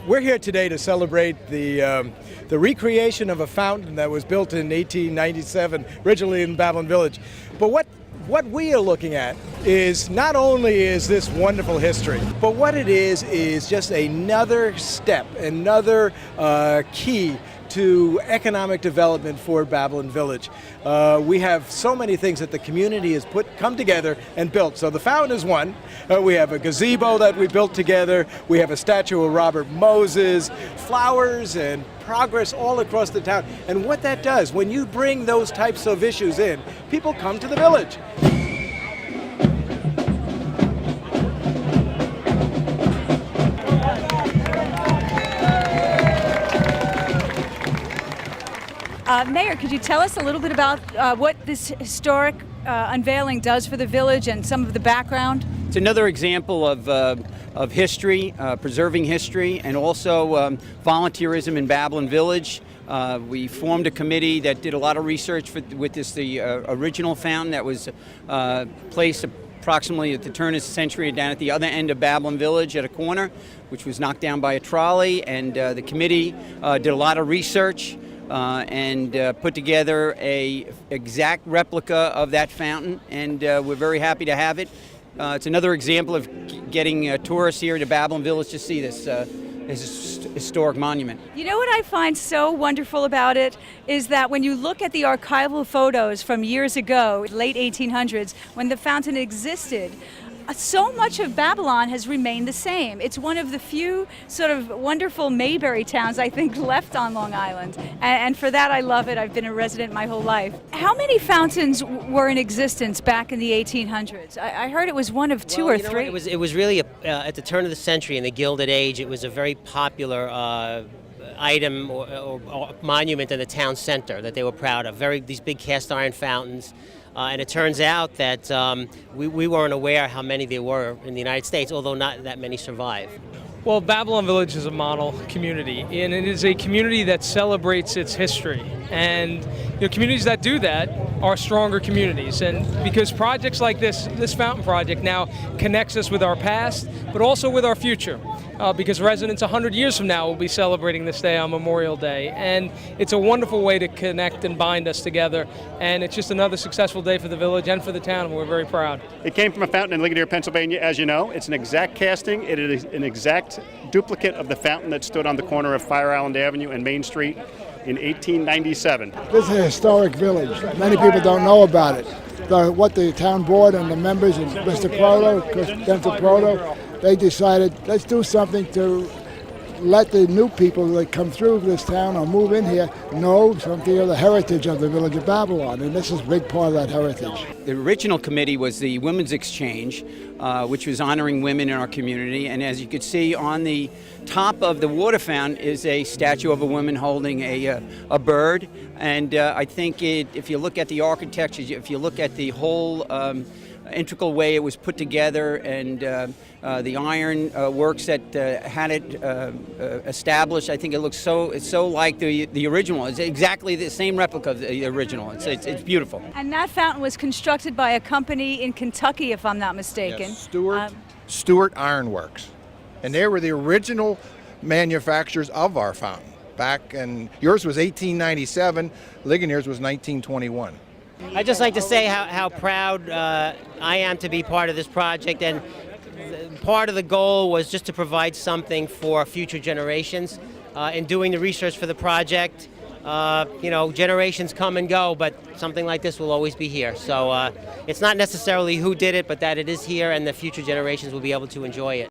We're here today to celebrate the recreation of a fountain that was built in 1897, originally in Babylon Village. But what we are looking at is not only is this wonderful history, but what it is just another step, another key to economic development for Babylon Village. We have so many things that the community has come together and built. So the fountain is one. We have a gazebo that we built together. We have a statue of Robert Moses, flowers and progress all across the town. And what that does, when you bring those types of issues in, people come to the village. Mayor, could you tell us a little bit about what this historic unveiling does for the village and some of the background? It's another example of history, preserving history, and also volunteerism in Babylon Village. We formed a committee that did a lot of research with the original fountain that was placed approximately at the turn of the century down at the other end of Babylon Village at a corner, which was knocked down by a trolley. And the committee did a lot of research and put together a exact replica of that fountain, and we're very happy to have it. It's another example of getting tourists here to Babylon Village to see this historic monument. You know what I find so wonderful about it is that when you look at the archival photos from years ago, late 1800s, when the fountain existed, so much of Babylon has remained the same. It's one of the few sort of wonderful Mayberry towns, I think, left on Long Island. And for that, I love it. I've been a resident my whole life. How many fountains were in existence back in the 1800s? I heard it was one of two or three. It was really, at the turn of the century, in the Gilded Age, it was a very popular item or monument in the town center that they were proud of. These big cast iron fountains. And it turns out that we weren't aware how many there were in the United States, although not that many survive. Well, Babylon Village is a model community, and it is a community that celebrates its history. And communities that do that are stronger communities. And because projects like this fountain project now connects us with our past, but also with our future. Because residents 100 years from now will be celebrating this day on Memorial Day. And it's a wonderful way to connect and bind us together. And it's just another successful day for the village and for the town, and we're very proud. It came from a fountain in Ligonier, Pennsylvania, as you know. It's an exact casting. It is an exact duplicate of the fountain that stood on the corner of Fire Island Avenue and Main Street in 1897. This is a historic village. Many people don't know about it. What the town board and the members and Mr. Proto, they decided, let's do something to let the new people that come through this town or move in here know something of the heritage of the village of Babylon, and this is a big part of that heritage. The original committee was the Women's Exchange, which was honoring women in our community, and as you could see on the top of the water fountain is a statue of a woman holding a bird, and I think if you look at the architecture, if you look at the whole integral way it was put together, and the iron works that had it established, I think it looks so like the original. It's exactly the same replica of the original. It's beautiful. And that fountain was constructed by a company in Kentucky, if I'm not mistaken. Yes, Stewart Ironworks. And they were the original manufacturers of our fountain. Yours was 1897, Ligonier's was 1921. I'd just like to say how proud I am to be part of this project, and part of the goal was just to provide something for future generations. In doing the research for the project, generations come and go, but something like this will always be here. So it's not necessarily who did it, but that it is here and the future generations will be able to enjoy it.